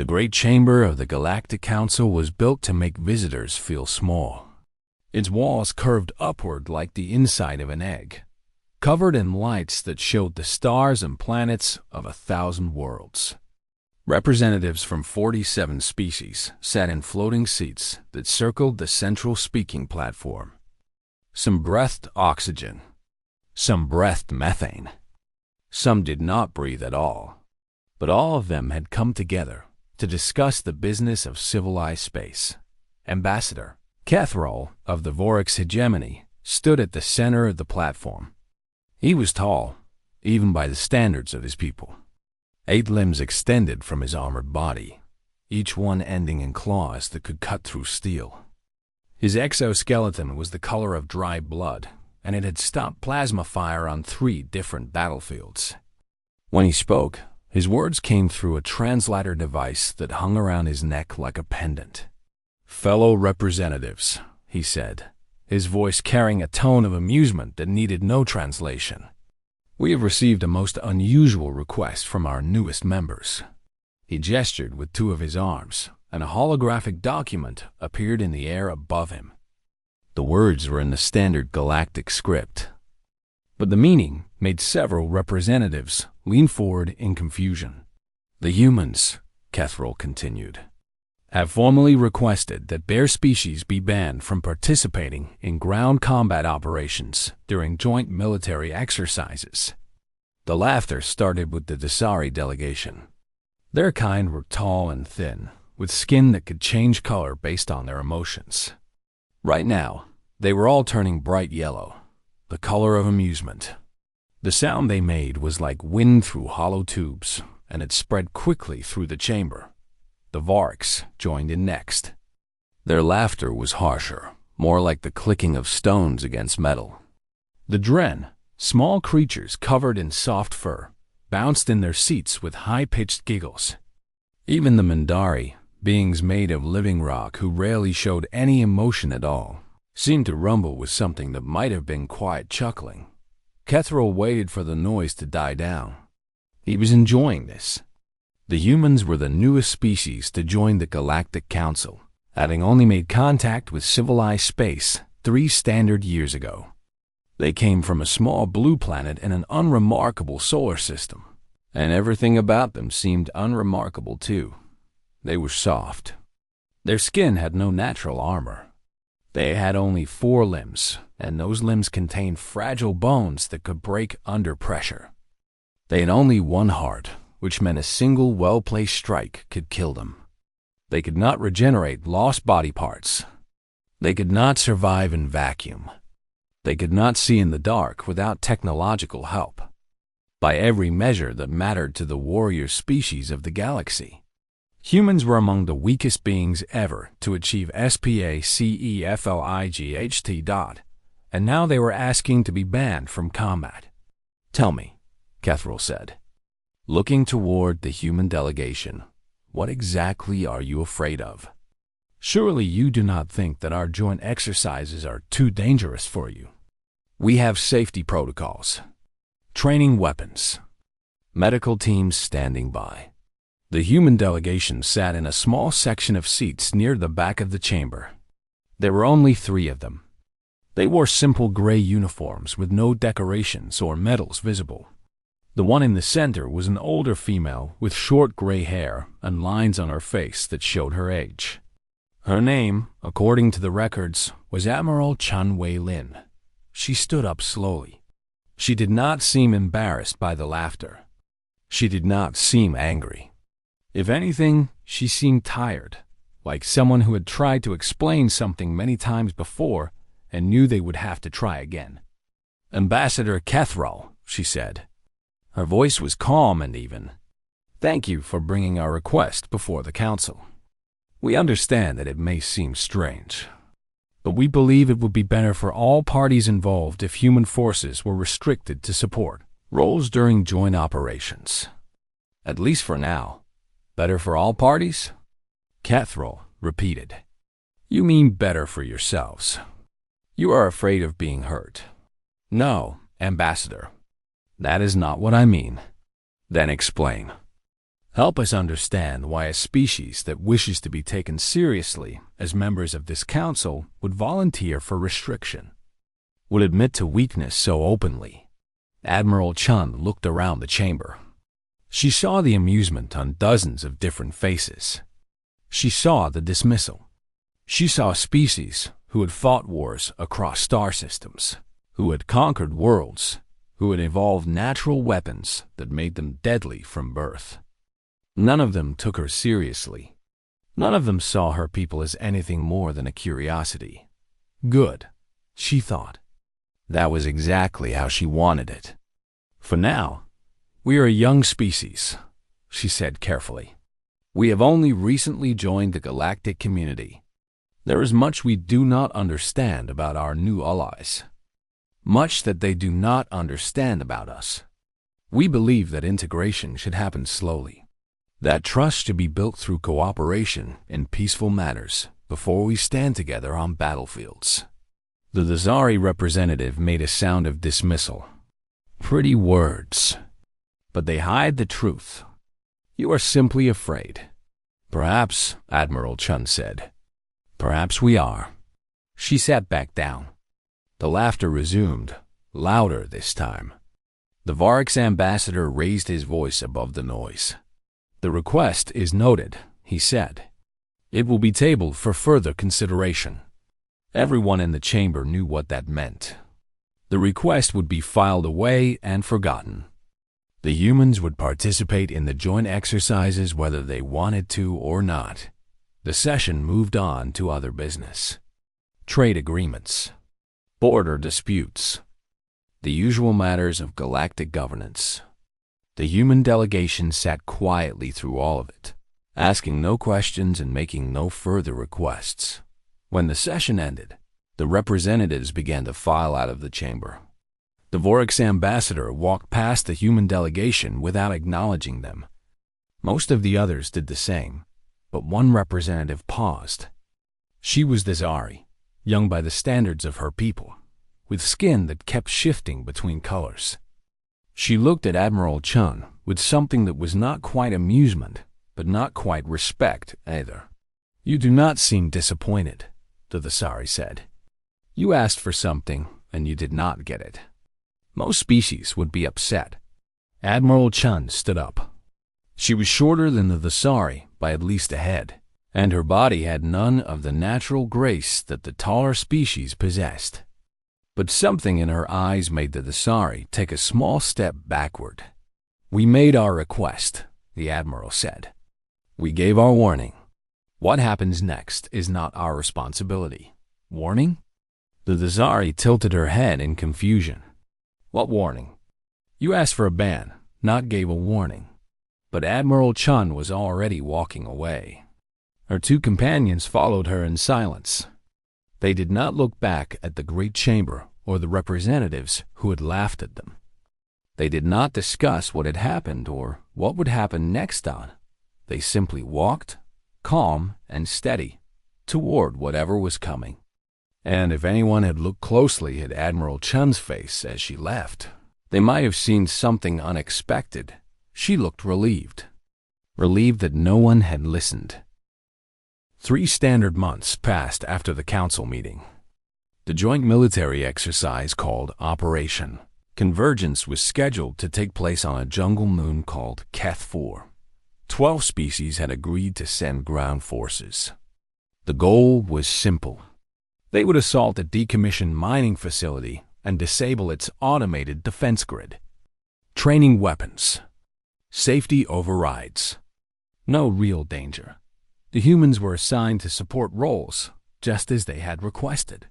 The great chamber of the Galactic Council was built to make visitors feel small. Its walls curved upward like the inside of an egg, covered in lights that showed the stars and planets of 1,000 worlds. Representatives from 47 species sat in floating seats that circled the central speaking platform. Some breathed oxygen, some breathed methane, some did not breathe at all, but all of them had come together to discuss the business of civilized space. Ambassador Kethrol of the Vorix hegemony stood at the center of the platform. He was tall, even by the standards of his people. 8 limbs extended from his armored body, each one ending in claws that could cut through steel. His exoskeleton was the color of dry blood, and it had stopped plasma fire on 3 different battlefields. When he spoke, his words came through a translator device that hung around his neck like a pendant. "Fellow representatives," he said, his voice carrying a tone of amusement that needed no translation. "We have received a most unusual request from our newest members." He gestured with 2 of his arms, and a holographic document appeared in the air above him. The words were in the standard galactic script, but the meaning made several representatives lean forward in confusion. "The humans," Kethrol continued, "have formally requested that their species be banned from participating in ground combat operations during joint military exercises." The laughter started with the Dasari delegation. Their kind were tall and thin, with skin that could change color based on their emotions. Right now, they were all turning bright yellow, the color of amusement. The sound they made was like wind through hollow tubes, and it spread quickly through the chamber. The Vorix joined in next. Their laughter was harsher, more like the clicking of stones against metal. The Dren, small creatures covered in soft fur, bounced in their seats with high-pitched giggles. Even the Mindari, beings made of living rock who rarely showed any emotion at all, seemed to rumble with something that might have been quiet chuckling. Kethrol waited for the noise to die down. He was enjoying this. The humans were the newest species to join the Galactic Council, having only made contact with civilized space 3 standard years ago. They came from a small blue planet in an unremarkable solar system, and everything about them seemed unremarkable too. They were soft. Their skin had no natural armor. They had only 4 limbs, and those limbs contained fragile bones that could break under pressure. They had only 1 heart, which meant a single well-placed strike could kill them. They could not regenerate lost body parts. They could not survive in vacuum. They could not see in the dark without technological help. By every measure that mattered to the warrior species of the galaxy, humans were among the weakest beings ever to achieve SPA-CEFLIGHT. And now they were asking to be banned from combat. "Tell me," Kethrol said, looking toward the human delegation, "what exactly are you afraid of? Surely you do not think that our joint exercises are too dangerous for you. We have safety protocols, training weapons, medical teams standing by." The human delegation sat in a small section of seats near the back of the chamber. There were only 3 of them. They wore simple gray uniforms with no decorations or medals visible. The one in the center was an older female with short gray hair and lines on her face that showed her age. Her name, according to the records, was Admiral Chan Wei Lin. She stood up slowly. She did not seem embarrassed by the laughter. She did not seem angry. If anything, she seemed tired, like someone who had tried to explain something many times before and knew they would have to try again. "Ambassador Kethrol," she said. Her voice was calm and even. "Thank you for bringing our request before the Council. We understand that it may seem strange, but we believe it would be better for all parties involved if human forces were restricted to support roles during joint operations. At least for now. Better for all parties?" Kethrol repeated. "You mean better for yourselves. You are afraid of being hurt." "No, Ambassador. That is not what I mean." "Then explain." Help us understand why a species that wishes to be taken seriously as members of this council would volunteer for restriction, would admit to weakness so openly. Admiral Chun looked around the chamber. She saw the amusement on dozens of different faces. She saw the dismissal. She saw species who had fought wars across star systems, who had conquered worlds, who had evolved natural weapons that made them deadly from birth. None of them took her seriously. None of them saw her people as anything more than a curiosity. Good, she thought. That was exactly how she wanted it. For now, we are a young species, she said carefully. We have only recently joined the galactic community. There is much we do not understand about our new allies. Much that they do not understand about us. We believe that integration should happen slowly. That trust should be built through cooperation in peaceful matters before we stand together on battlefields. The Dazari representative made a sound of dismissal. Pretty words. But they hide the truth. You are simply afraid. Perhaps, Admiral Chun said. Perhaps we are. She sat back down. The laughter resumed, louder this time. The Varix ambassador raised his voice above the noise. The request is noted, he said. It will be tabled for further consideration. Everyone in the chamber knew what that meant. The request would be filed away and forgotten. The humans would participate in the joint exercises whether they wanted to or not. The session moved on to other business. Trade agreements. Border disputes. The usual matters of galactic governance. The human delegation sat quietly through all of it, asking no questions and making no further requests. When the session ended, the representatives began to file out of the chamber. The Vorix ambassador walked past the human delegation without acknowledging them. Most of the others did the same, but one representative paused. She was Dazari, young by the standards of her people, with skin that kept shifting between colors. She looked at Admiral Chun with something that was not quite amusement, but not quite respect either. You do not seem disappointed, the Dazari said. You asked for something, and you did not get it. Most species would be upset. Admiral Chun stood up. She was shorter than the Dazari by at least a head, and her body had none of the natural grace that the taller species possessed. But something in her eyes made the Dazari take a small step backward. We made our request, the Admiral said. We gave our warning. What happens next is not our responsibility. Warning? The Dazari tilted her head in confusion. What warning? You asked for a ban, not gave a warning. But Admiral Chun was already walking away. Her two companions followed her in silence. They did not look back at the great chamber or the representatives who had laughed at them. They did not discuss what had happened or what would happen next on. They simply walked, calm and steady, toward whatever was coming. And if anyone had looked closely at Admiral Chun's face as she left, they might have seen something unexpected. She looked relieved. Relieved that no one had listened. 3 standard months passed after the council meeting. The joint military exercise called Operation Convergence was scheduled to take place on a jungle moon called Keth 4. 12 species had agreed to send ground forces. The goal was simple. They would assault a decommissioned mining facility and disable its automated defense grid. Training weapons. Safety overrides. No real danger. The humans were assigned to support roles, just as they had requested.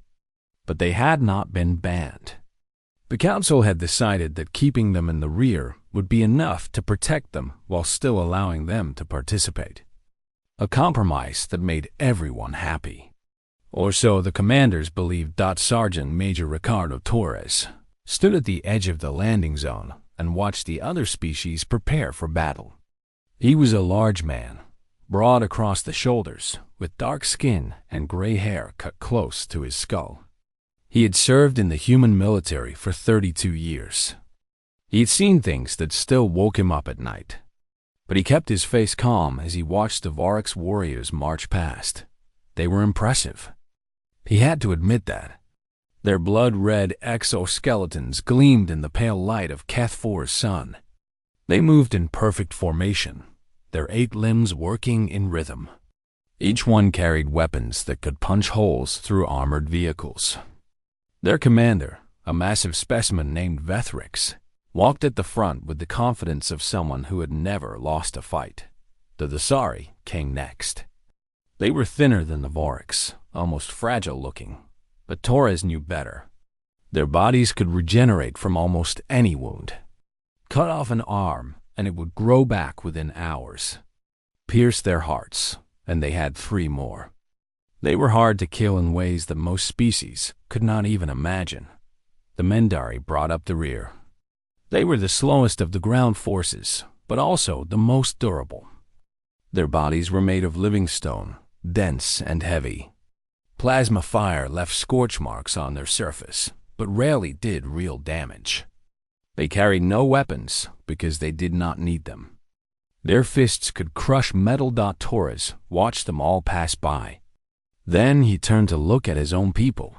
But they had not been banned. The council had decided that keeping them in the rear would be enough to protect them while still allowing them to participate. A compromise that made everyone happy. Or so the commanders believed. Sergeant Major Ricardo Torres stood at the edge of the landing zone and watched the other species prepare for battle. He was a large man, broad across the shoulders, with dark skin and gray hair cut close to his skull. He had served in the human military for 32 years. He had seen things that still woke him up at night. But he kept his face calm as he watched the Vorax warriors march past. They were impressive. He had to admit that. Their blood-red exoskeletons gleamed in the pale light of Keth-4's sun. They moved in perfect formation, their 8 limbs working in rhythm. Each one carried weapons that could punch holes through armored vehicles. Their commander, a massive specimen named Vethrix, walked at the front with the confidence of someone who had never lost a fight. The Dasari came next. They were thinner than the Vorax, almost fragile-looking, but Torres knew better. Their bodies could regenerate from almost any wound. Cut off an arm, and it would grow back within hours. Pierce their hearts, and they had 3 more. They were hard to kill in ways that most species could not even imagine. The Mendari brought up the rear. They were the slowest of the ground forces, but also the most durable. Their bodies were made of living stone, dense and heavy. Plasma fire left scorch marks on their surface, but rarely did real damage. They carried no weapons because they did not need them. Their fists could crush metal. Torres watched them all pass by. Then he turned to look at his own people.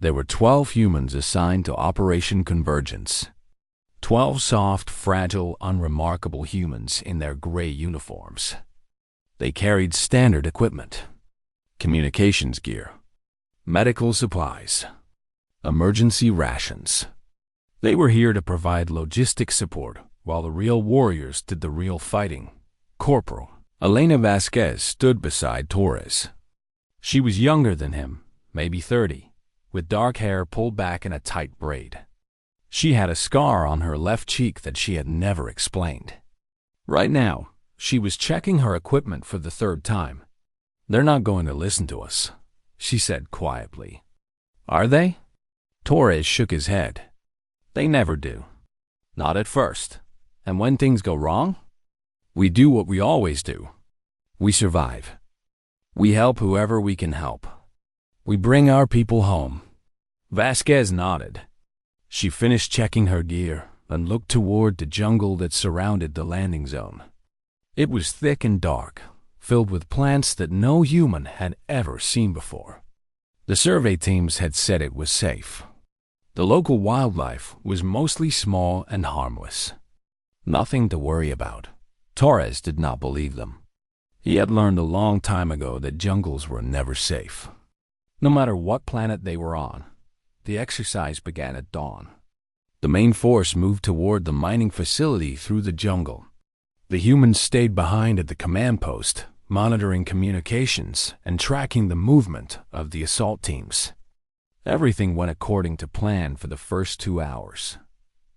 There were 12 humans assigned to Operation Convergence. 12 soft, fragile, unremarkable humans in their gray uniforms. They carried standard equipment, communications gear, medical supplies, emergency rations. They were here to provide logistic support while the real warriors did the real fighting. Corporal Elena Vasquez stood beside Torres. She was younger than him, maybe 30, with dark hair pulled back in a tight braid. She had a scar on her left cheek that she had never explained. Right now, she was checking her equipment for the 3rd time. "They're not going to listen to us," she said quietly. "Are they?" Torres shook his head. "They never do. Not at first. And when things go wrong, we do what we always do. We survive. We help whoever we can help. We bring our people home." Vasquez nodded. She finished checking her gear and looked toward the jungle that surrounded the landing zone. It was thick and dark, filled with plants that no human had ever seen before. The survey teams had said it was safe. The local wildlife was mostly small and harmless. Nothing to worry about. Torres did not believe them. He had learned a long time ago that jungles were never safe. No matter what planet they were on, the exercise began at dawn. The main force moved toward the mining facility through the jungle. The humans stayed behind at the command post, monitoring communications and tracking the movement of the assault teams. Everything went according to plan for the first 2 hours.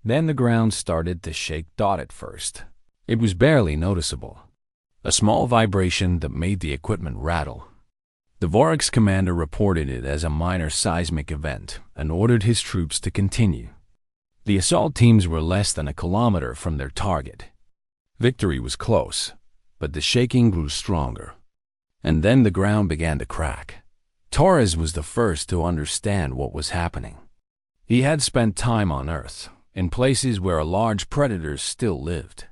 Then the ground started to shake. At first, it was barely noticeable. A small vibration that made the equipment rattle. The Vorax commander reported it as a minor seismic event and ordered his troops to continue. The assault teams were less than a kilometer from their target. Victory was close, but the shaking grew stronger. And then the ground began to crack. Torres was the first to understand what was happening. He had spent time on Earth, in places where large predators still lived.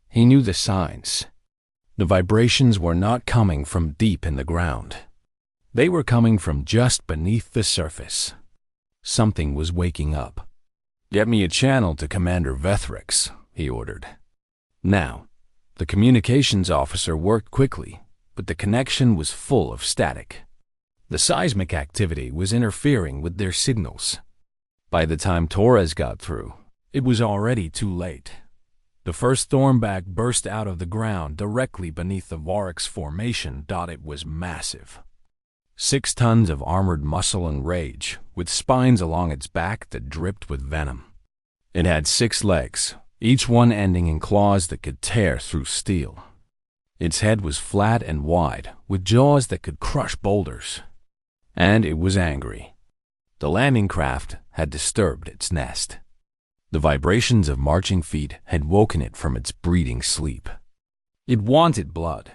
He knew the signs. The vibrations were not coming from deep in the ground. They were coming from just beneath the surface. Something was waking up. "Get me a channel to Commander Vethrix," he ordered. Now, the communications officer worked quickly, but the connection was full of static. The seismic activity was interfering with their signals. By the time Torres got through, it was already too late. The first thornback burst out of the ground directly beneath the Vorax formation. It was massive. 6 tons of armored muscle and rage, with spines along its back that dripped with venom. It had 6 legs, each one ending in claws that could tear through steel. Its head was flat and wide, with jaws that could crush boulders. And it was angry. The landing craft had disturbed its nest. The vibrations of marching feet had woken it from its breeding sleep. It wanted blood.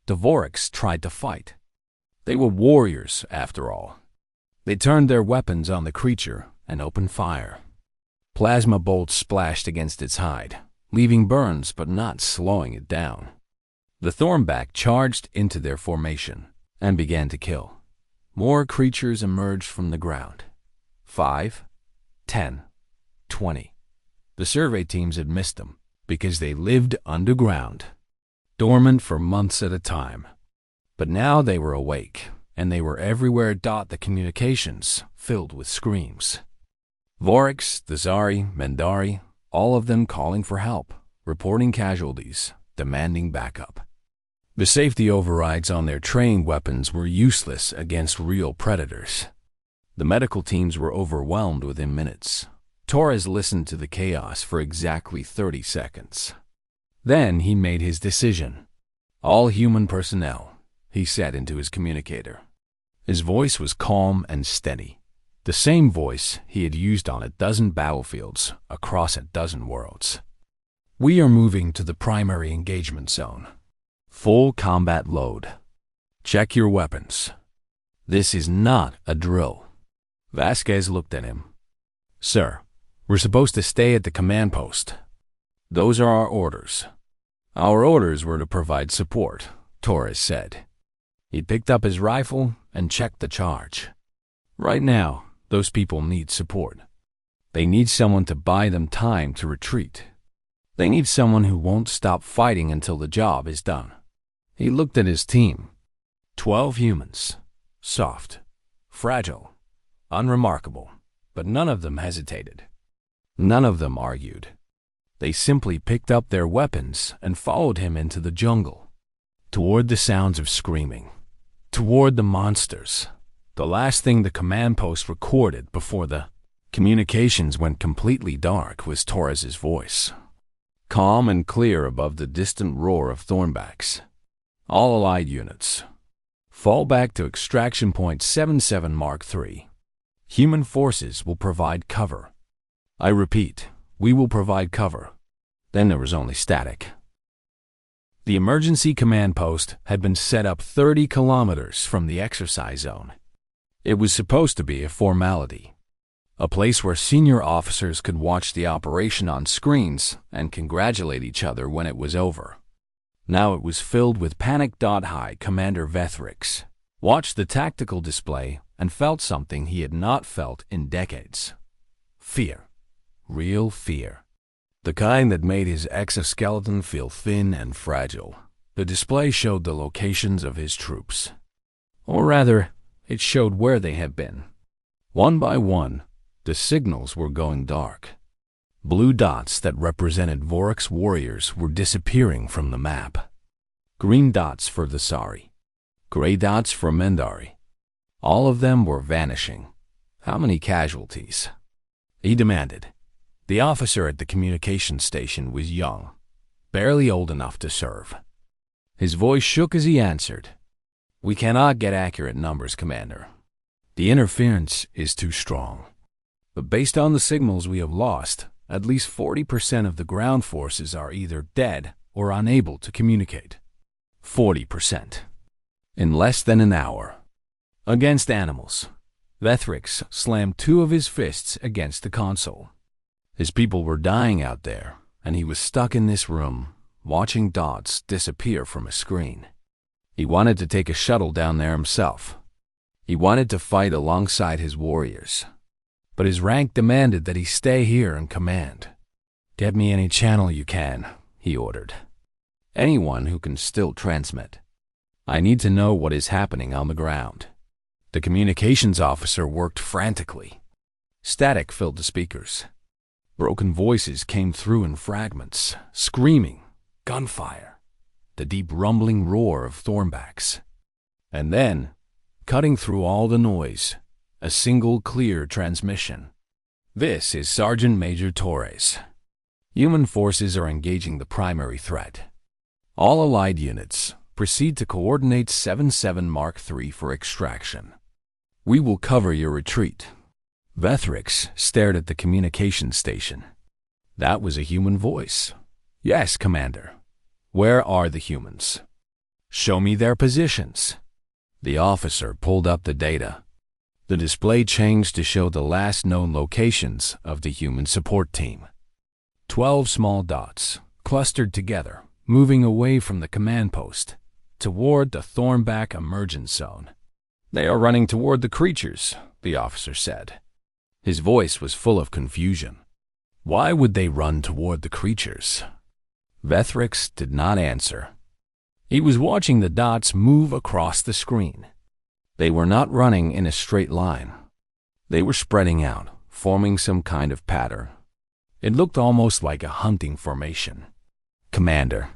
The Vorax tried to fight. They were warriors, after all. They turned their weapons on the creature and opened fire. Plasma bolts splashed against its hide, leaving burns but not slowing it down. The Thornback charged into their formation and began to kill. More creatures emerged from the ground. 5, 10, 20. The survey teams had missed them because they lived underground, dormant for months at a time. But now they were awake, and they were everywhere. The communications filled with screams. Vorix, Thazari, Mendari, all of them calling for help, reporting casualties, demanding backup. The safety overrides on their trained weapons were useless against real predators. The medical teams were overwhelmed within minutes. Torres listened to the chaos for exactly 30 seconds. Then he made his decision. All human personnel, he said into his communicator. His voice was calm and steady, the same voice he had used on a dozen battlefields across a dozen worlds. We are moving to the primary engagement zone. Full combat load. Check your weapons. This is not a drill. Vasquez looked at him. Sir, we're supposed to stay at the command post. Those are our orders. Our orders were to provide support, Torres said. He picked up his rifle and checked the charge. Right now, those people need support. They need someone to buy them time to retreat. They need someone who won't stop fighting until the job is done. He looked at his team. 12 humans. Soft, fragile, unremarkable, but none of them hesitated. None of them argued. They simply picked up their weapons and followed him into the jungle, toward the sounds of screaming, toward the monsters. The last thing the command post recorded before the communications went completely dark was Torres's voice, calm and clear above the distant roar of Thornbacks. All allied units, fall back to extraction point 77 Mark III. Human forces will provide cover. I repeat, we will provide cover. Then there was only static. The emergency command post had been set up 30 kilometers from the exercise zone. It was supposed to be a formality, a place where senior officers could watch the operation on screens and congratulate each other when it was over. Now it was filled with panic. High Commander Vethrix watched the tactical display and felt something he had not felt in decades. Fear. Real fear. The kind that made his exoskeleton feel thin and fragile. The display showed the locations of his troops. Or rather, it showed where they had been. One by one, the signals were going dark. Blue dots that represented Vorix warriors were disappearing from the map. Green dots for the Sari. Gray dots for Mendari. All of them were vanishing. How many casualties? He demanded. The officer at the communication station was young, barely old enough to serve. His voice shook as he answered. We cannot get accurate numbers, Commander. The interference is too strong. But based on the signals we have lost, at least 40% of the ground forces are either dead or unable to communicate. 40%. In less than an hour. Against animals. Vethrix slammed two of his fists against the console. His people were dying out there, and he was stuck in this room, watching dots disappear from a screen. He wanted to take a shuttle down there himself. He wanted to fight alongside his warriors. But his rank demanded that he stay here and command. Get me any channel you can, he ordered. Anyone who can still transmit. I need to know what is happening on the ground. The communications officer worked frantically. Static filled the speakers. Broken voices came through in fragments, screaming, gunfire, the deep rumbling roar of Thornbacks. And then, cutting through all the noise, a single clear transmission. This is Sergeant Major Torres. Human forces are engaging the primary threat. All allied units, proceed to coordinate 77 Mark III for extraction. We will cover your retreat. Vethrix stared at the communication station. That was a human voice. Yes, Commander. Where are the humans? Show me their positions. The officer pulled up the data. The display changed to show the last known locations of the human support team. 12 small dots, clustered together, moving away from the command post, toward the Thornback emergence zone. "They are running toward the creatures," the officer said. His voice was full of confusion. Why would they run toward the creatures? Vethrix did not answer. He was watching the dots move across the screen. They were not running in a straight line. They were spreading out, forming some kind of pattern. It looked almost like a hunting formation. "Commander,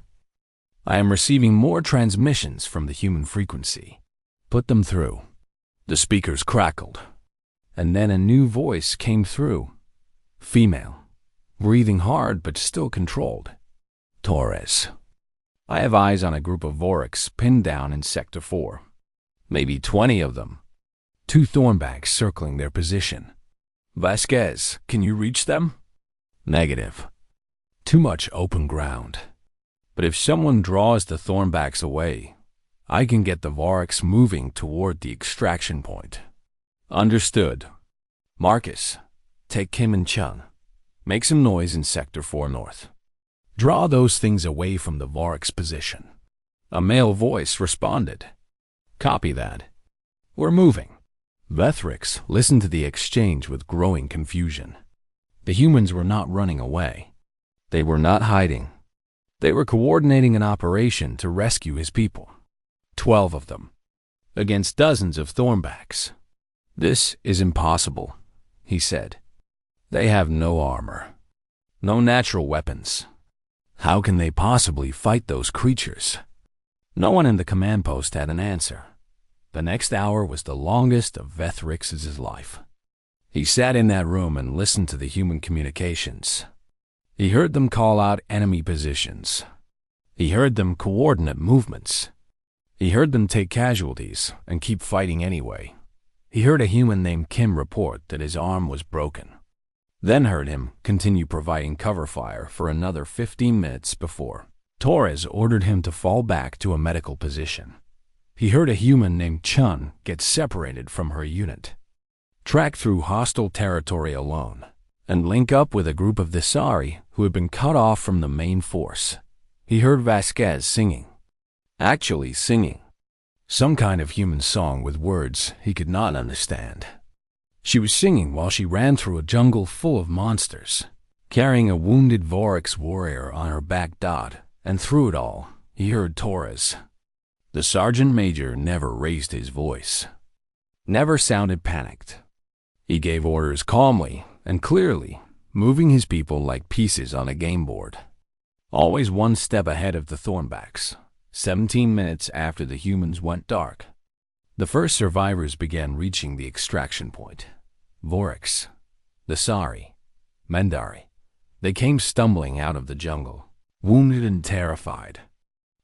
I am receiving more transmissions from the human frequency. Put them through." The speakers crackled, and then a new voice came through. Female, breathing hard but still controlled. "Torres, I have eyes on a group of Vorix pinned down in Sector 4. Maybe 20 of them. 2 Thornbacks circling their position. Vasquez, can you reach them?" "Negative. Too much open ground. But if someone draws the Thornbacks away, I can get the Vorix moving toward the extraction point." "Understood. Marcus, take Kim and Chung. Make some noise in Sector 4 North. Draw those things away from the Vorix position." A male voice responded. "Copy that. We're moving." Vethrix listened to the exchange with growing confusion. The humans were not running away. They were not hiding. They were coordinating an operation to rescue his people. 12 of them, against dozens of Thornbacks. "This is impossible," he said. "They have no armor, no natural weapons. How can they possibly fight those creatures?" No one in the command post had an answer. The next hour was the longest of Vethrix's life. He sat in that room and listened to the human communications. He heard them call out enemy positions. He heard them coordinate movements. He heard them take casualties and keep fighting anyway. He heard a human named Kim report that his arm was broken. Then heard him continue providing cover fire for another 15 minutes before Torres ordered him to fall back to a medical position. He heard a human named Chun get separated from her unit, track through hostile territory alone, and link up with a group of Thesari who had been cut off from the main force. He heard Vasquez singing. Actually singing. Some kind of human song with words he could not understand. She was singing while she ran through a jungle full of monsters, carrying a wounded Vorix warrior on her back dot, and through it all, he heard Torres. The sergeant major never raised his voice, never sounded panicked. He gave orders calmly and clearly, moving his people like pieces on a game board. Always one step ahead of the Thornbacks, 17 minutes after the humans went dark. The first survivors began reaching the extraction point. Vorix, Thesari, Mendari. They came stumbling out of the jungle, wounded and terrified.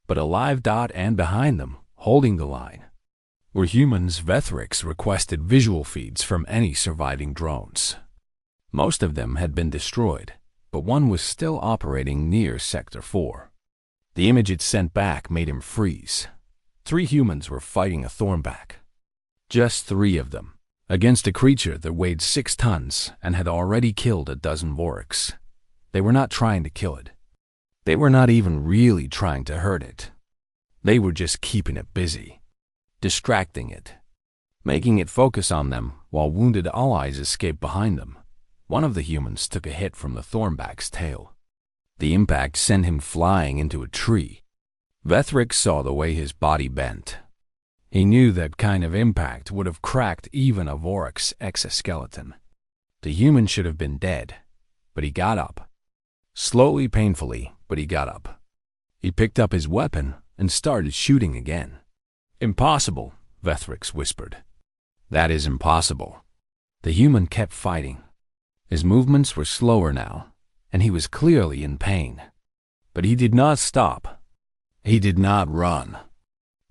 But alive and behind them, holding the line, were humans. Vethrix requested visual feeds from any surviving drones. Most of them had been destroyed, but one was still operating near Sector 4. The image it sent back made him freeze. 3 humans were fighting a Thornback. Just 3 of them, against a creature that weighed 6 tons and had already killed a dozen Vorix. They were not trying to kill it. They were not even really trying to hurt it. They were just keeping it busy, distracting it, making it focus on them while wounded allies escaped behind them. One of the humans took a hit from the Thornback's tail. The impact sent him flying into a tree. Vethrix saw the way his body bent. He knew that kind of impact would have cracked even a Vorix exoskeleton. The human should have been dead, but he got up. Slowly, painfully, but he got up. He picked up his weapon and started shooting again. "Impossible," Vethrix whispered. "That is impossible." The human kept fighting. His movements were slower now, and he was clearly in pain. But he did not stop. He did not run.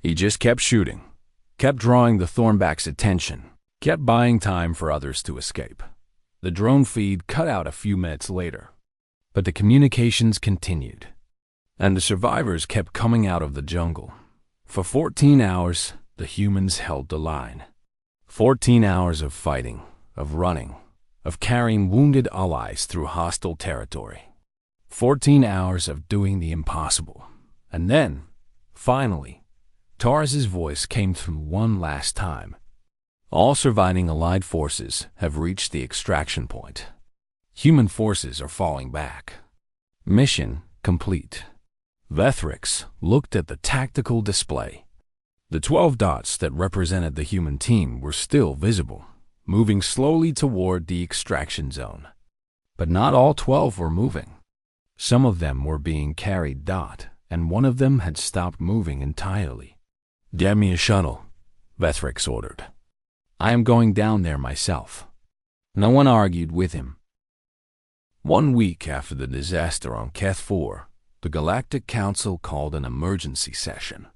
He just kept shooting, kept drawing the Thornback's attention, kept buying time for others to escape. The drone feed cut out a few minutes later, but the communications continued, and the survivors kept coming out of the jungle. For 14 hours, the humans held the line. 14 hours of fighting, of running, of carrying wounded allies through hostile territory. 14 hours of doing the impossible. And then, finally, Taurus's voice came through one last time. All surviving Allied forces have reached the extraction point. Human forces are falling back. Mission complete. Vethrix looked at the tactical display. The 12 dots that represented the human team were still visible, moving slowly toward the extraction zone. But not all 12 were moving. Some of them were being carried and one of them had stopped moving entirely. "Get me a shuttle," Vethrix ordered. "I am going down there myself." No one argued with him. 1 week after the disaster on Keth 4, the Galactic Council called an emergency session.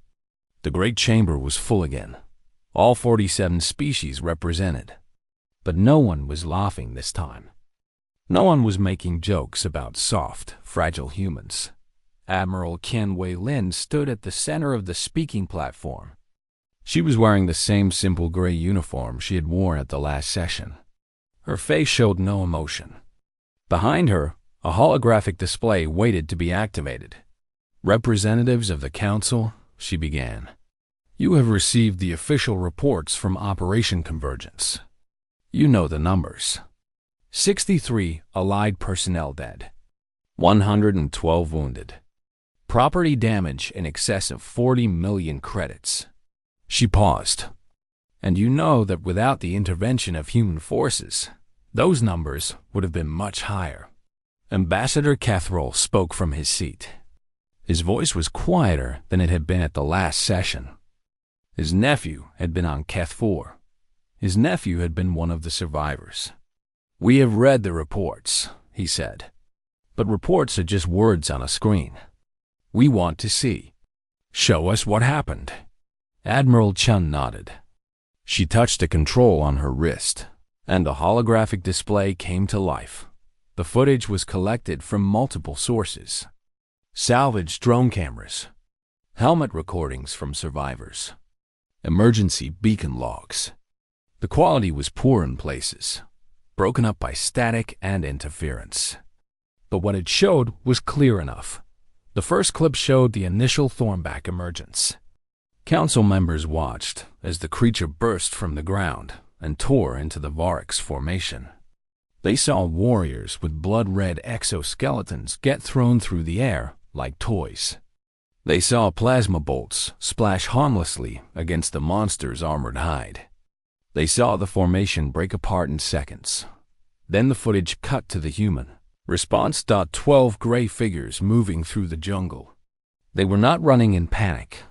The Great Chamber was full again, all 47 species represented. But no one was laughing this time. No one was making jokes about soft, fragile humans. Admiral Qian Wei-Lin stood at the center of the speaking platform. She was wearing the same simple gray uniform she had worn at the last session. Her face showed no emotion. Behind her, a holographic display waited to be activated. "Representatives of the Council," she began, "you have received the official reports from Operation Convergence. You know the numbers. 63 Allied personnel dead, 112 wounded. Property damage in excess of 40 million credits." She paused. "And you know that without the intervention of human forces, those numbers would have been much higher." Ambassador Cathrall spoke from his seat. His voice was quieter than it had been at the last session. His nephew had been on Keth 4. His nephew had been one of the survivors. "We have read the reports," he said. "But reports are just words on a screen. We want to see. Show us what happened." Admiral Chun nodded. She touched a control on her wrist, and the holographic display came to life. The footage was collected from multiple sources. Salvaged drone cameras, helmet recordings from survivors, emergency beacon logs. The quality was poor in places, broken up by static and interference. But what it showed was clear enough. The first clip showed the initial Thornback emergence. Council members watched as the creature burst from the ground and tore into the Vorax formation. They saw warriors with blood-red exoskeletons get thrown through the air like toys. They saw plasma bolts splash harmlessly against the monster's armored hide. They saw the formation break apart in seconds. Then the footage cut to the human. Response. 12 gray figures moving through the jungle. They were not running in panic.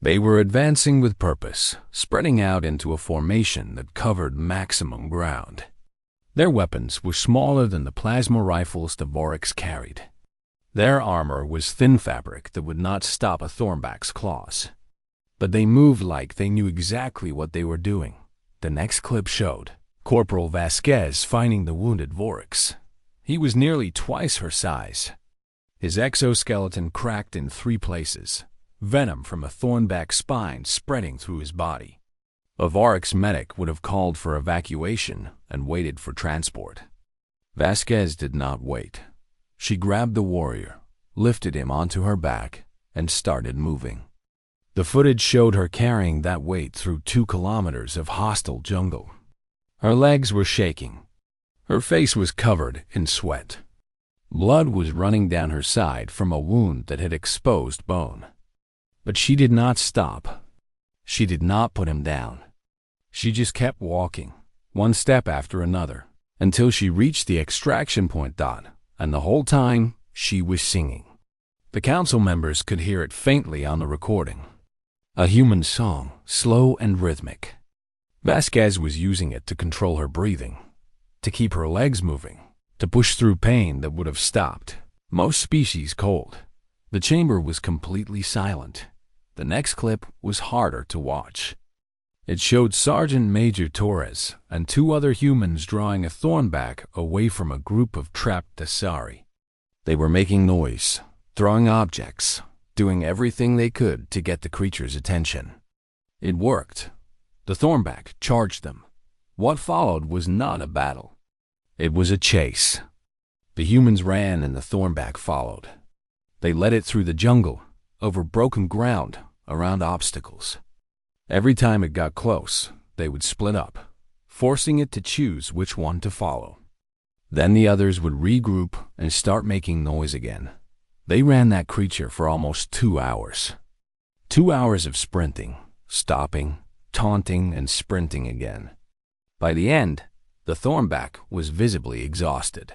They were advancing with purpose, spreading out into a formation that covered maximum ground. Their weapons were smaller than the plasma rifles the Vorax carried. Their armor was thin fabric that would not stop a Thornback's claws. But they moved like they knew exactly what they were doing. The next clip showed Corporal Vasquez finding the wounded Vorax. He was nearly twice her size. His exoskeleton cracked in 3 places, venom from a Thornback spine spreading through his body. A Vorax medic would have called for evacuation and waited for transport. Vasquez did not wait. She grabbed the warrior, lifted him onto her back, and started moving. The footage showed her carrying that weight through 2 kilometers of hostile jungle. Her legs were shaking. Her face was covered in sweat. Blood was running down her side from a wound that had exposed bone. But she did not stop. She did not put him down. She just kept walking, one step after another, until she reached the extraction point. And the whole time, she was singing. The council members could hear it faintly on the recording. A human song, slow and rhythmic. Vasquez was using it to control her breathing, to keep her legs moving, to push through pain that would have stopped most species cold. The chamber was completely silent. The next clip was harder to watch. It showed Sergeant Major Torres and 2 other humans drawing a Thornback away from a group of trapped Dasari. They were making noise, throwing objects, doing everything they could to get the creature's attention. It worked. The Thornback charged them. What followed was not a battle. It was a chase. The humans ran and the Thornback followed. They led it through the jungle, over broken ground, around obstacles. Every time it got close, they would split up, forcing it to choose which one to follow. Then the others would regroup and start making noise again. They ran that creature for almost 2 hours. 2 hours of sprinting, stopping, taunting, and sprinting again. By the end, the Thornback was visibly exhausted.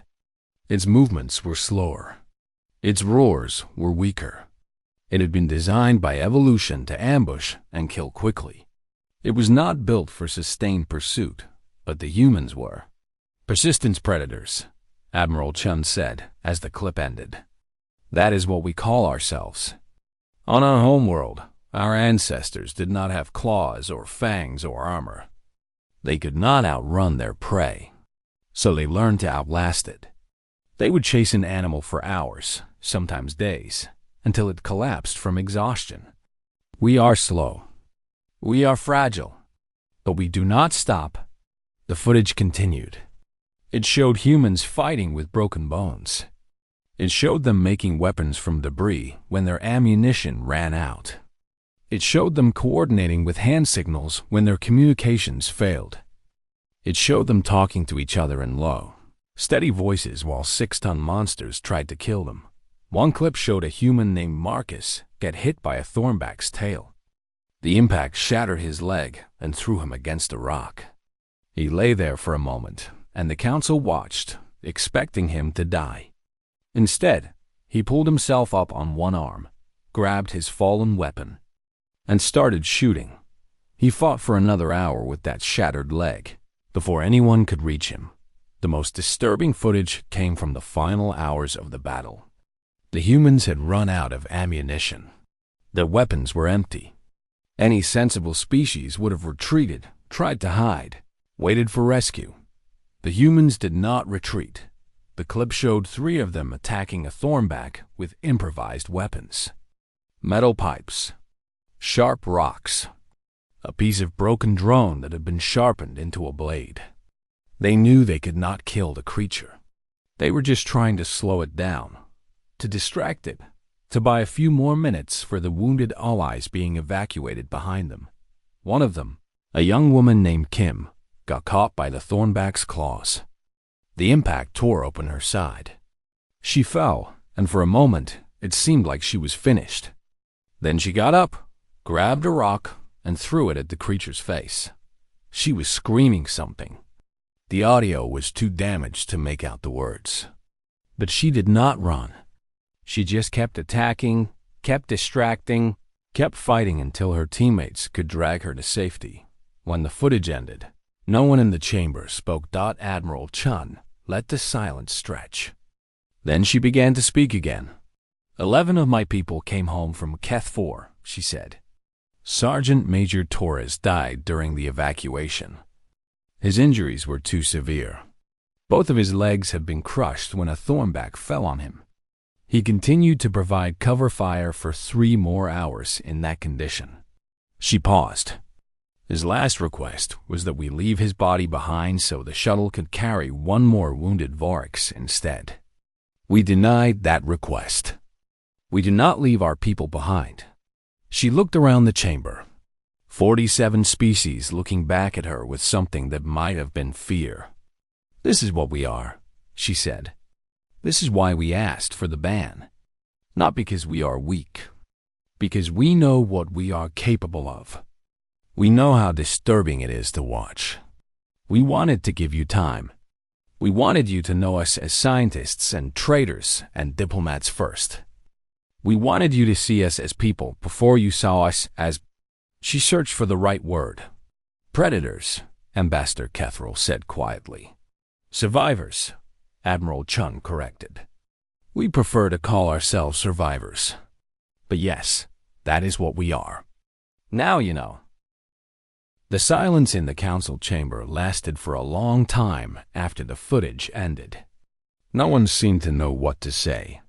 Its movements were slower. Its roars were weaker. It had been designed by evolution to ambush and kill quickly. It was not built for sustained pursuit, but the humans were. "Persistence predators," Admiral Chun said as the clip ended. "That is what we call ourselves. On our homeworld, our ancestors did not have claws or fangs or armor. They could not outrun their prey, so they learned to outlast it. They would chase an animal for hours, sometimes days, until it collapsed from exhaustion. We are slow. We are fragile, but we do not stop." The footage continued. It showed humans fighting with broken bones. It showed them making weapons from debris when their ammunition ran out. It showed them coordinating with hand signals when their communications failed. It showed them talking to each other in low, steady voices while 6-ton monsters tried to kill them. One clip showed a human named Marcus get hit by a Thornback's tail. The impact shattered his leg and threw him against a rock. He lay there for a moment, and the council watched, expecting him to die. Instead, he pulled himself up on one arm, grabbed his fallen weapon, and started shooting. He fought for another hour with that shattered leg, before anyone could reach him. The most disturbing footage came from the final hours of the battle. The humans had run out of ammunition. Their weapons were empty. Any sensible species would have retreated, tried to hide, waited for rescue. The humans did not retreat. The clip showed 3 of them attacking a Thornback with improvised weapons. Metal pipes, sharp rocks, a piece of broken drone that had been sharpened into a blade. They knew they could not kill the creature. They were just trying to slow it down, to distract it, to buy a few more minutes for the wounded allies being evacuated behind them. One of them, a young woman named Kim, got caught by the Thornback's claws. The impact tore open her side. She fell, and for a moment, it seemed like she was finished. Then she got up, grabbed a rock, and threw it at the creature's face. She was screaming something. The audio was too damaged to make out the words. But she did not run. She just kept attacking, kept distracting, kept fighting until her teammates could drag her to safety. When the footage ended, no one in the chamber spoke. Admiral Chun let the silence stretch. Then she began to speak again. 11 of my people came home from Keth 4, she said. Sergeant Major Torres died during the evacuation. His injuries were too severe. Both of his legs had been crushed when a Thornback fell on him. He continued to provide cover fire for 3 more hours in that condition. She paused. His last request was that we leave his body behind so the shuttle could carry 1 more wounded Vorix instead. We denied that request. We do not leave our people behind. She looked around the chamber. 47 species looking back at her with something that might have been fear. This is what we are, she said. This is why we asked for the ban. Not because we are weak. Because we know what we are capable of. We know how disturbing it is to watch. We wanted to give you time. We wanted you to know us as scientists and traders and diplomats first. We wanted you to see us as people before you saw us as... She searched for the right word. Predators, Ambassador Kethril said quietly. Survivors, Admiral Chun corrected. We prefer to call ourselves survivors. But yes, that is what we are. Now you know. The silence in the council chamber lasted for a long time after the footage ended. No one seemed to know what to say.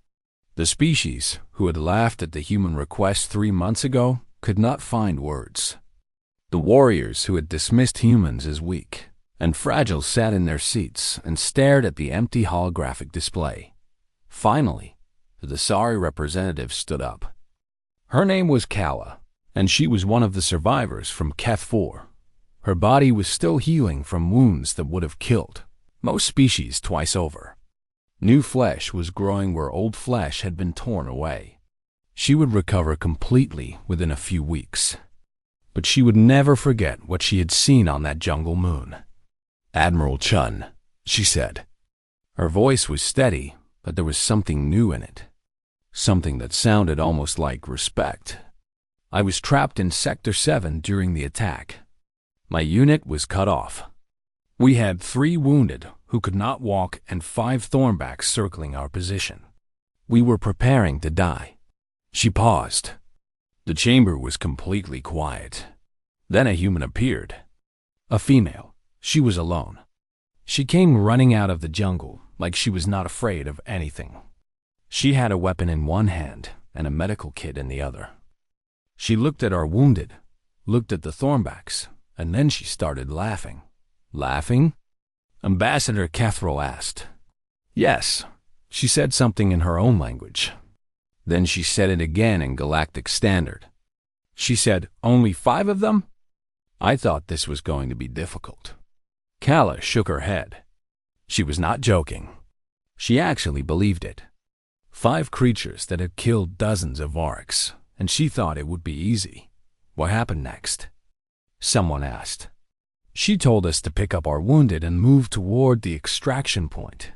The species, who had laughed at the human request 3 months ago, could not find words. The warriors who had dismissed humans as weak, and Fragile sat in their seats and stared at the empty holographic display. Finally, the Dasari representative stood up. Her name was Kala, and she was one of the survivors from Keth 4. Her body was still healing from wounds that would have killed most species twice over. New flesh was growing where old flesh had been torn away. She would recover completely within a few weeks. But she would never forget what she had seen on that jungle moon. "Admiral Chun," she said. Her voice was steady, but there was something new in it. Something that sounded almost like respect. "I was trapped in Sector 7 during the attack. My unit was cut off. We had 3 wounded who could not walk and 5 thornbacks circling our position. We were preparing to die." She paused. The chamber was completely quiet. Then a human appeared. A female. She was alone. She came running out of the jungle like she was not afraid of anything. She had a weapon in one hand and a medical kit in the other. She looked at our wounded, looked at the thornbacks, and then she started laughing. "Laughing?" Ambassador Cathrall asked. "Yes." She said something in her own language. Then she said it again in Galactic Standard. She said, "Only 5 of them?" I thought this was going to be difficult. Kala shook her head. She was not joking. She actually believed it. 5 creatures that had killed dozens of orcs, and she thought it would be easy. What happened next? Someone asked. She told us to pick up our wounded and move toward the extraction point.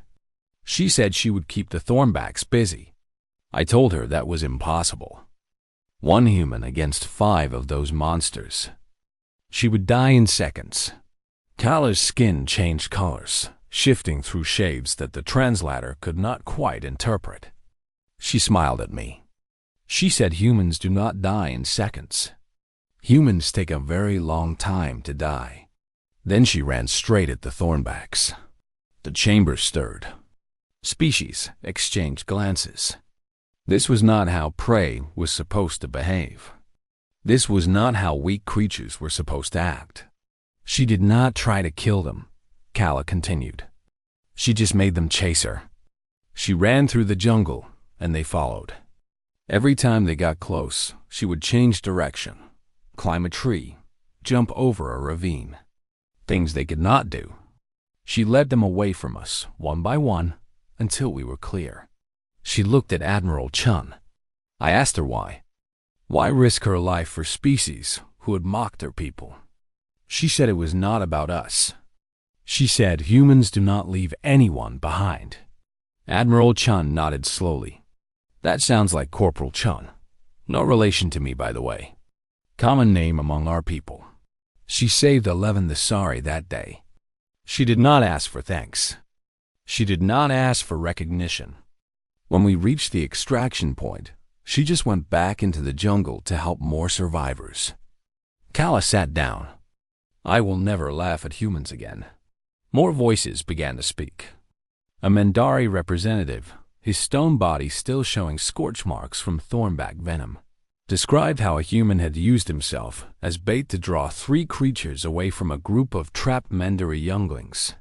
She said she would keep the thornbacks busy. I told her that was impossible. 1 human against 5 of those monsters. She would die in seconds. Kala's skin changed colors, shifting through shades that the translator could not quite interpret. She smiled at me. She said humans do not die in seconds. Humans take a very long time to die. Then she ran straight at the thornbacks. The chamber stirred. Species exchanged glances. This was not how prey was supposed to behave. This was not how weak creatures were supposed to act. She did not try to kill them, Kala continued. She just made them chase her. She ran through the jungle, and they followed. Every time they got close, she would change direction, climb a tree, jump over a ravine. Things they could not do. She led them away from us, one by one, until we were clear. She looked at Admiral Chun. I asked her why. Why risk her life for species who had mocked her people? She said it was not about us. She said humans do not leave anyone behind. Admiral Chun nodded slowly. That sounds like Corporal Chun. No relation to me, by the way. Common name among our people. She saved 11 Dasari that day. She did not ask for thanks. She did not ask for recognition. When we reached the extraction point, she just went back into the jungle to help more survivors. Kala sat down. I will never laugh at humans again. More voices began to speak. A Mendari representative, his stone body still showing scorch marks from thornback venom, described how a human had used himself as bait to draw 3 creatures away from a group of trapped Mendari younglings.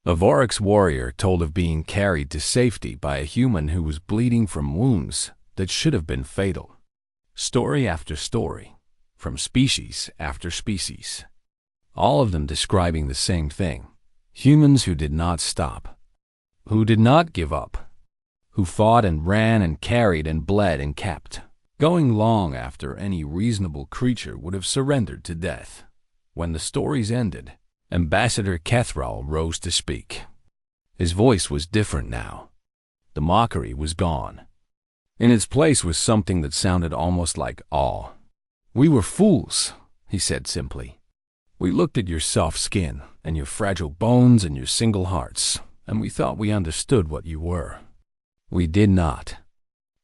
A Vorax warrior told of being carried to safety by a human who was bleeding from wounds that should have been fatal. Story after story, from species after species. All of them describing the same thing. Humans who did not stop. Who did not give up. Who fought and ran and carried and bled and kept, going long after any reasonable creature would have surrendered to death. When the stories ended, Ambassador Cathrall rose to speak. His voice was different now. The mockery was gone. In its place was something that sounded almost like awe. We were fools, he said simply. We looked at your soft skin and your fragile bones and your single hearts, and we thought we understood what you were. We did not.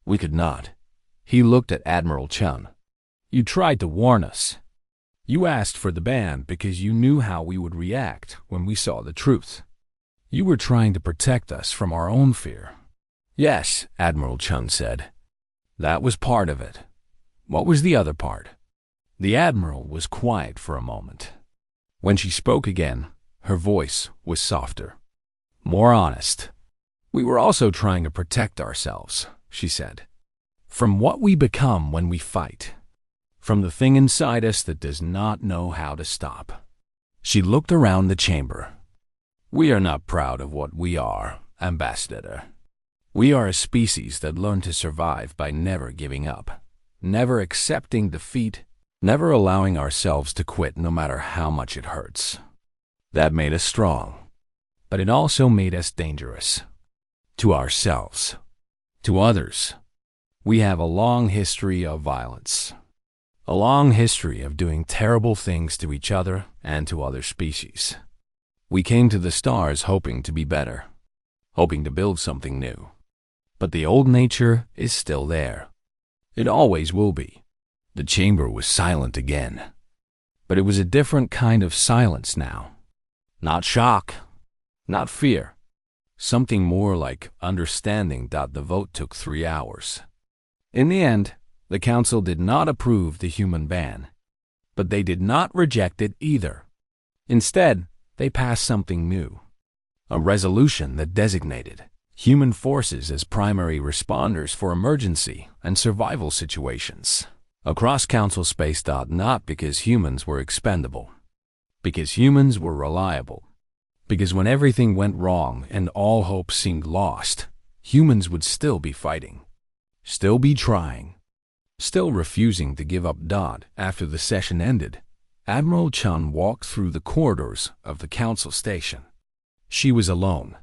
We could not. He looked at Admiral Chun. You tried to warn us. You asked for the ban because you knew how we would react when we saw the truth. You were trying to protect us from our own fear. Yes, Admiral Chun said. That was part of it. What was the other part? The Admiral was quiet for a moment. When she spoke again, Her voice was softer, more honest. "We were also trying to protect ourselves," she said. "From what we become when we fight. From the thing inside us that does not know how to stop." She looked around the chamber. "We are not proud of what we are, Ambassador. We are a species that learned to survive by never giving up, never accepting defeat, never allowing ourselves to quit no matter how much it hurts. That made us strong, but it also made us dangerous. To ourselves, to others. We have a long history of violence, a long history of doing terrible things to each other and to other species. We came to the stars hoping to be better, hoping to build something new. But the old nature is still there. It always will be." The chamber was silent again. But it was a different kind of silence now. Not shock, not fear. Something more like understanding. The vote took 3 hours. In the end, the council did not approve the human ban. But they did not reject it either. Instead, they passed something new. A resolution that designated human forces as primary responders for emergency and survival situations across council space. Not because humans were expendable, because humans were reliable. Because when everything went wrong and all hope seemed lost, humans would still be fighting, still be trying, still refusing to give up. After the session ended, Admiral Chun walked through the corridors of the council station. She was alone.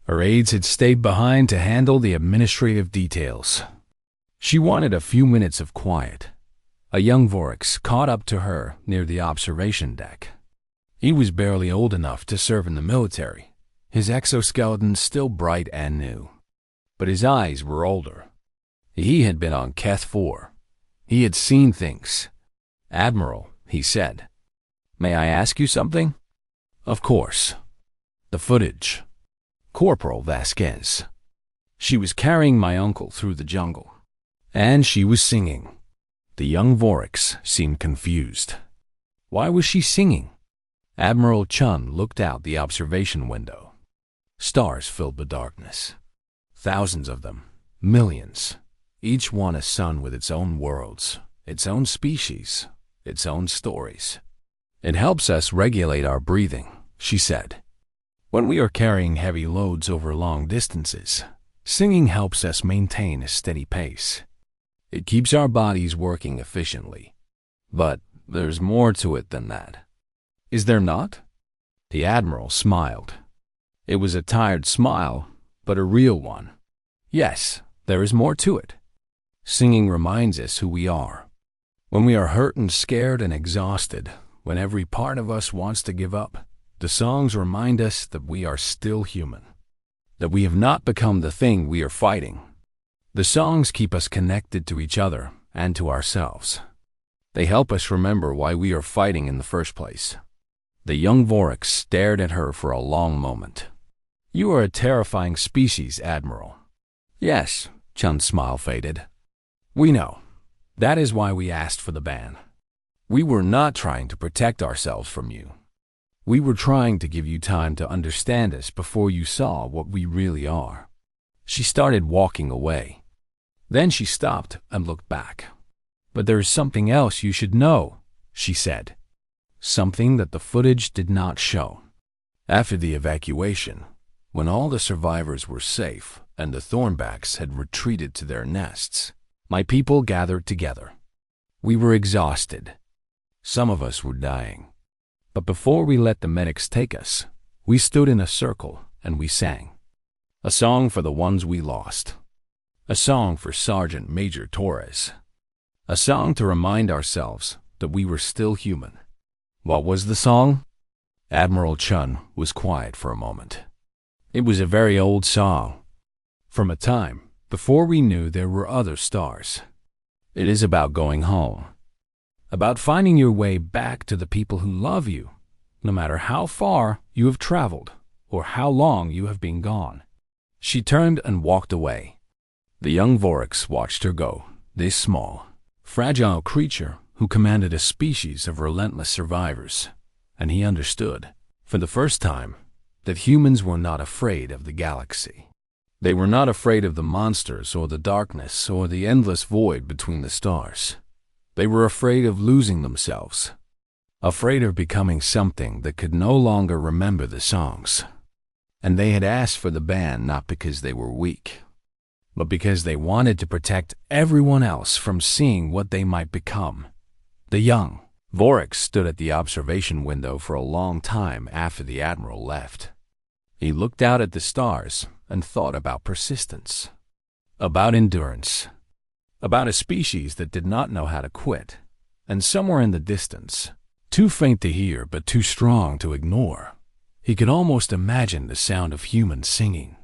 Her aides had stayed behind to handle the administrative details. She wanted a few minutes of quiet. A young Vorix caught up to her near the observation deck. He was barely old enough to serve in the military, his exoskeleton still bright and new. But his eyes were older. He had been on Keth 4. He had seen things. "Admiral," he said, "may I ask you something?" "Of course." "The footage." "Corporal Vasquez." "She was carrying my uncle through the jungle. And she was singing." The young Vorix seemed confused. Why was she singing? Admiral Chun looked out the observation window. Stars filled the darkness. Thousands of them. Millions. Each one a sun with its own worlds, its own species, its own stories. "It helps us regulate our breathing," she said. "When we are carrying heavy loads over long distances, singing helps us maintain a steady pace. It keeps our bodies working efficiently. But there's more to it than that." "Is there not?" The Admiral smiled. It was a tired smile, but a real one. "Yes, there is more to it. Singing reminds us who we are. When we are hurt and scared and exhausted, when every part of us wants to give up, the songs remind us that we are still human, that we have not become the thing we are fighting. The songs keep us connected to each other and to ourselves. They help us remember why we are fighting in the first place." The young Vorix stared at her for a long moment. "You are a terrifying species, Admiral." "Yes," Chun's smile faded. "We know. That is why we asked for the ban. We were not trying to protect ourselves from you. We were trying to give you time to understand us before you saw what we really are." She started walking away. Then she stopped and looked back. "But there is something else you should know," she said. Something that the footage did not show. After the evacuation, when all the survivors were safe and the Thornbacks had retreated to their nests, my people gathered together. We were exhausted. Some of us were dying. But before we let the medics take us, we stood in a circle and we sang. A song for the ones we lost. A song for Sergeant Major Torres. A song to remind ourselves that we were still human. What was the song? Admiral Chun was quiet for a moment. It was a very old song, from a time before we knew there were other stars. It is about going home, about finding your way back to the people who love you, no matter how far you have traveled or how long you have been gone. She turned and walked away. The young Vorix watched her go, this small, fragile creature who commanded a species of relentless survivors, and he understood. for the first time, that humans were not afraid of the galaxy. They were not afraid of the monsters or the darkness or the endless void between the stars. They were afraid of losing themselves, afraid of becoming something that could no longer remember the songs. And they had asked for the ban not because they were weak, but because they wanted to protect everyone else from seeing what they might become. The young Vorik stood at the observation window for a long time after the Admiral left. He looked out at the stars and thought about persistence, about endurance, about a species that did not know how to quit, and somewhere in the distance, too faint to hear but too strong to ignore, he could almost imagine the sound of humans singing.